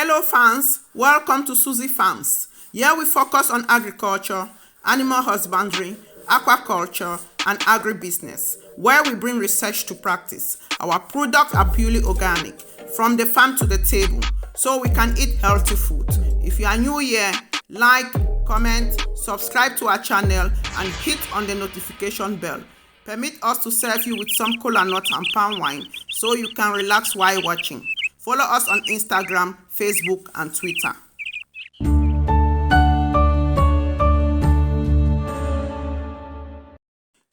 Hello fans, welcome to Susie Farms. Here we focus on agriculture, animal husbandry, aquaculture, and agribusiness, where we bring research to practice. Our products are purely organic, from the farm to the table, so we can eat healthy food. If you are new here, like, comment, subscribe to our channel, and hit on the notification bell. Permit us to serve you with some cola nut and palm wine so you can relax while watching. Follow us on Instagram, Facebook, and Twitter.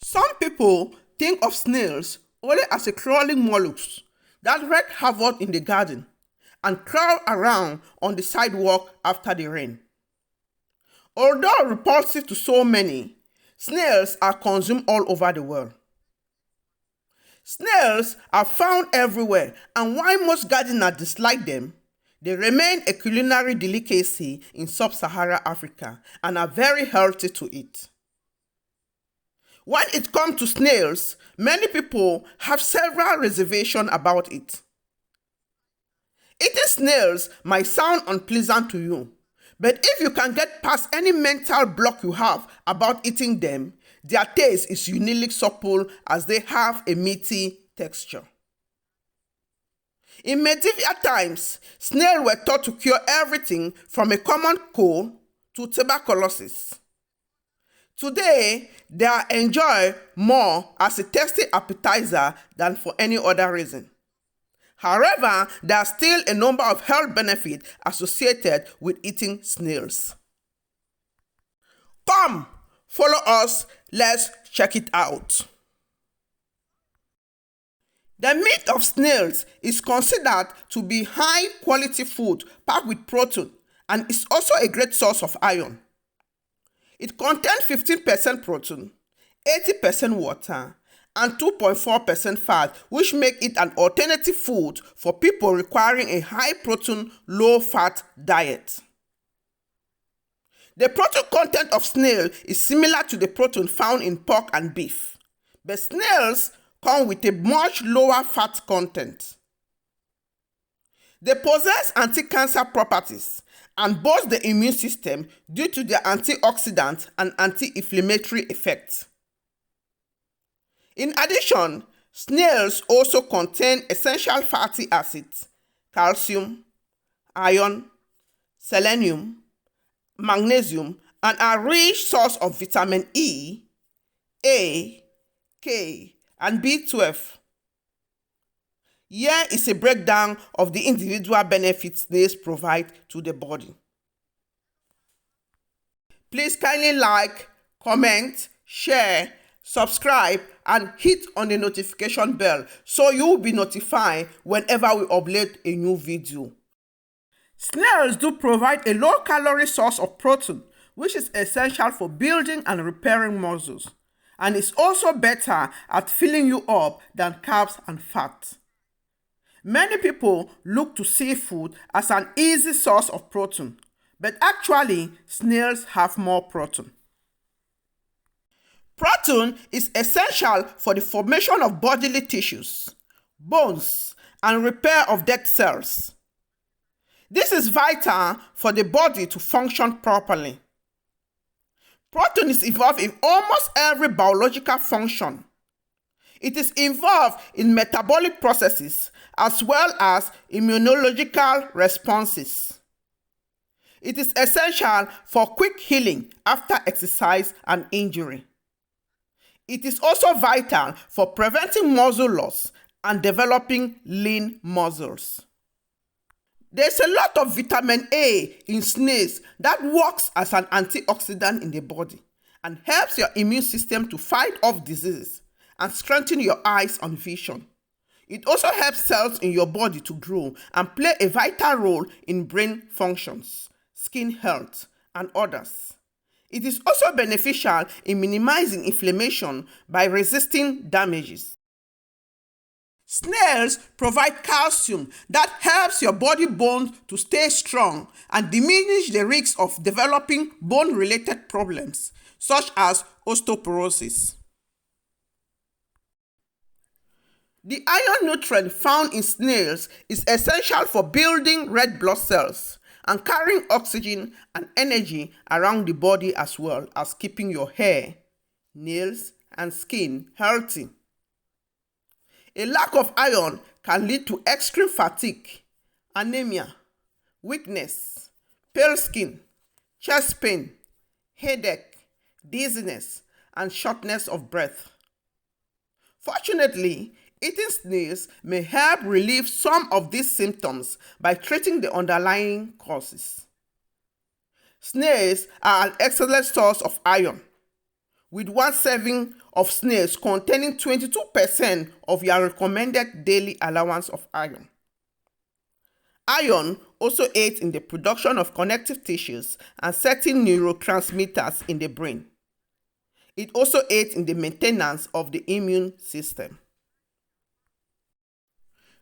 Some people think of snails only as a crawling mollusk that wreak havoc in the garden and crawl around on the sidewalk after the rain. Although repulsive to so many, snails are consumed all over the world. Snails are found everywhere, and while most gardeners dislike them, they remain a culinary delicacy in sub-Saharan Africa and are very healthy to eat. When it comes to snails, many people have several reservations about it. Eating snails might sound unpleasant to you, but if you can get past any mental block you have about eating them, their taste is uniquely supple as they have a meaty texture. In medieval times, snails were thought to cure everything from a common cold to tuberculosis. Today, they are enjoyed more as a tasty appetizer than for any other reason. However, there are still a number of health benefits associated with eating snails. Come, follow us, let's check it out. The meat of snails is considered to be high-quality food packed with protein and is also a great source of iron. It contains 15% protein, 80% water, and 2.4% fat, which make it an alternative food for people requiring a high-protein, low-fat diet. The protein content of snail is similar to the protein found in pork and beef, but snails come with a much lower fat content. They possess anti-cancer properties and boost the immune system due to their antioxidant and anti-inflammatory effects. In addition, snails also contain essential fatty acids, calcium, iron, selenium, magnesium, and are a rich source of vitamin E, A, K, and B12. Here is a breakdown of the individual benefits snails provide to the body. Please kindly like, comment, share, subscribe, and hit on the notification bell so you will be notified whenever we upload a new video. Snails do provide a low-calorie source of protein, which is essential for building and repairing muscles, and is also better at filling you up than carbs and fat. Many people look to seafood as an easy source of protein, but actually, snails have more protein. Protein is essential for the formation of bodily tissues, bones, and repair of dead cells. This is vital for the body to function properly. Protein is involved in almost every biological function. It is involved in metabolic processes as well as immunological responses. It is essential for quick healing after exercise and injury. It is also vital for preventing muscle loss and developing lean muscles. There's a lot of vitamin A in snails that works as an antioxidant in the body and helps your immune system to fight off diseases and strengthen your eyes and vision. It also helps cells in your body to grow and play a vital role in brain functions, skin health, and others. It is also beneficial in minimizing inflammation by resisting damages. Snails provide calcium that helps your body bones to stay strong and diminish the risk of developing bone-related problems such as osteoporosis. The iron nutrient found in snails is essential for building red blood cells and carrying oxygen and energy around the body, as well as keeping your hair, nails, and skin healthy. A lack of iron can lead to extreme fatigue, anemia, weakness, pale skin, chest pain, headache, dizziness, and shortness of breath. Fortunately, eating snails may help relieve some of these symptoms by treating the underlying causes. Snails are an excellent source of iron, with one serving of snails containing 22% of your recommended daily allowance of iron. Iron also aids in the production of connective tissues and certain neurotransmitters in the brain. It also aids in the maintenance of the immune system.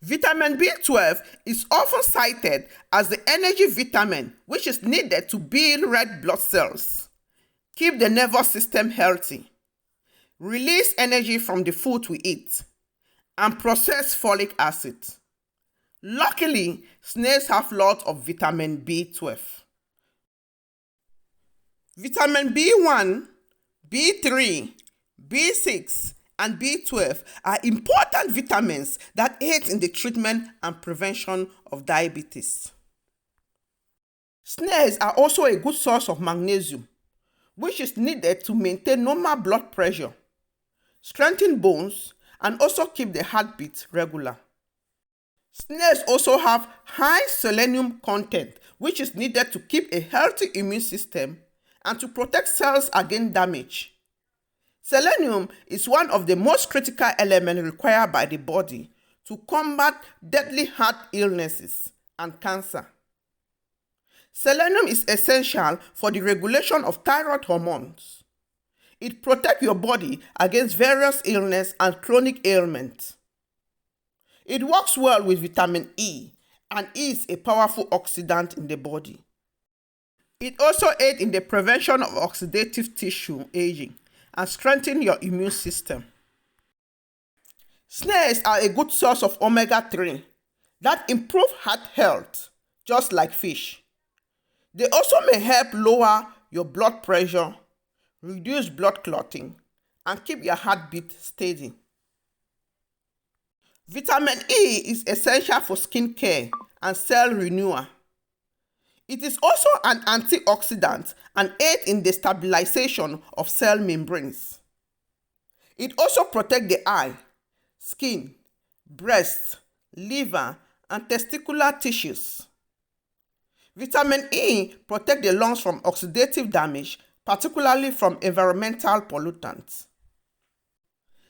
Vitamin B12 is often cited as the energy vitamin which is needed to build red blood cells, keep the nervous system healthy, release energy from the food we eat, and process folic acid. Luckily, snails have lots of vitamin B12. Vitamin B1, B3, B6, and B12 are important vitamins that aid in the treatment and prevention of diabetes. Snails are also a good source of magnesium, which is needed to maintain normal blood pressure, strengthen bones, and also keep the heartbeat regular. Snails also have high selenium content, which is needed to keep a healthy immune system and to protect cells against damage. Selenium is one of the most critical elements required by the body to combat deadly heart illnesses and cancer. Selenium is essential for the regulation of thyroid hormones. It protects your body against various illnesses and chronic ailments. It works well with vitamin E and is a powerful oxidant in the body. It also aids in the prevention of oxidative tissue aging and strengthen your immune system. Snails are a good source of omega-3 that improve heart health, just like fish. They also may help lower your blood pressure, reduce blood clotting, and keep your heartbeat steady. Vitamin E is essential for skin care and cell renewal. It is also an antioxidant and aids in the stabilization of cell membranes. It also protects the eye, skin, breast, liver, and testicular tissues. Vitamin E protects the lungs from oxidative damage, particularly from environmental pollutants.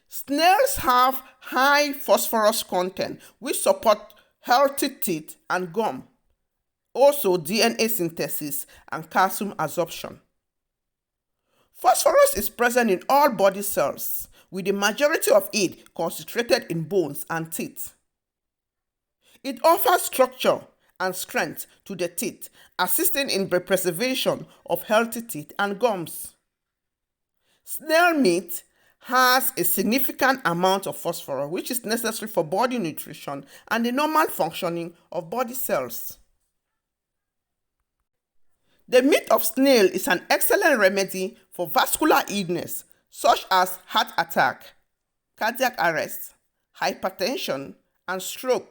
Snails have high phosphorus content, which support healthy teeth and gum. Also, DNA synthesis and calcium absorption. Phosphorus is present in all body cells, with the majority of it concentrated in bones and teeth. It offers structure and strength to the teeth, assisting in the preservation of healthy teeth and gums. Snail meat has a significant amount of phosphorus, which is necessary for body nutrition and the normal functioning of body cells. The meat of snail is an excellent remedy for vascular illness such as heart attack, cardiac arrest, hypertension, and stroke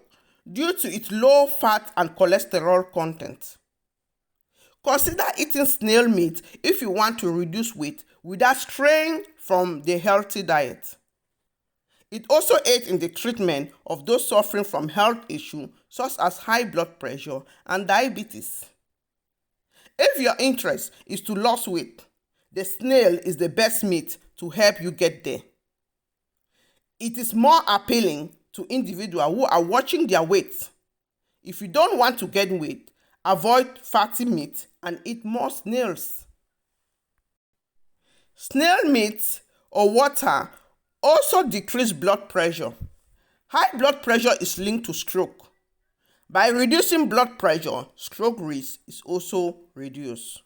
due to its low fat and cholesterol content. Consider eating snail meat if you want to reduce weight without straying from the healthy diet. It also aids in the treatment of those suffering from health issues such as high blood pressure and diabetes. If your interest is to lose weight, the snail is the best meat to help you get there. It is more appealing to individuals who are watching their weight. If you don't want to gain weight, avoid fatty meat and eat more snails. Snail meat or water also decrease blood pressure. High blood pressure is linked to stroke. By reducing blood pressure, stroke risk is also reduced.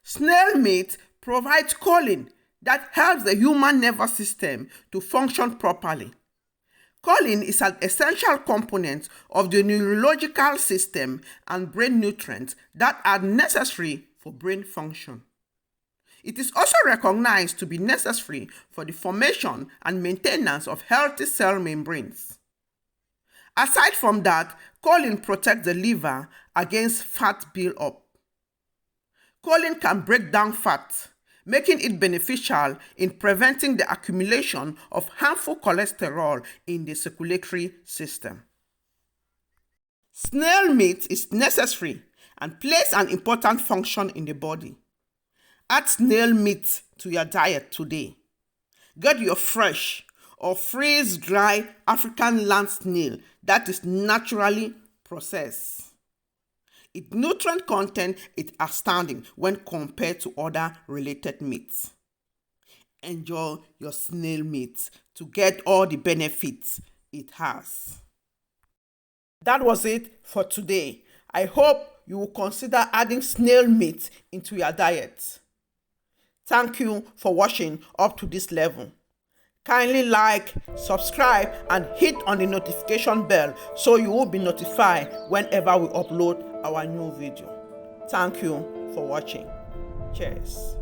Snail meat provides choline that helps the human nervous system to function properly. Choline is an essential component of the neurological system and brain nutrients that are necessary for brain function. It is also recognized to be necessary for the formation and maintenance of healthy cell membranes. Aside from that, choline protects the liver against fat buildup. Choline can break down fat, making it beneficial in preventing the accumulation of harmful cholesterol in the circulatory system. Snail meat is necessary and plays an important function in the body. Add snail meat to your diet today. Get your fresh or freeze-dried African land snail that is naturally processed. Its nutrient content is outstanding when compared to other related meats. Enjoy your snail meat to get all the benefits it has. That was it for today. I hope you will consider adding snail meat into your diet. Thank you for watching up to this level. Kindly like, subscribe, and hit on the notification bell so you will be notified whenever we upload our new video. Thank you for watching. Cheers.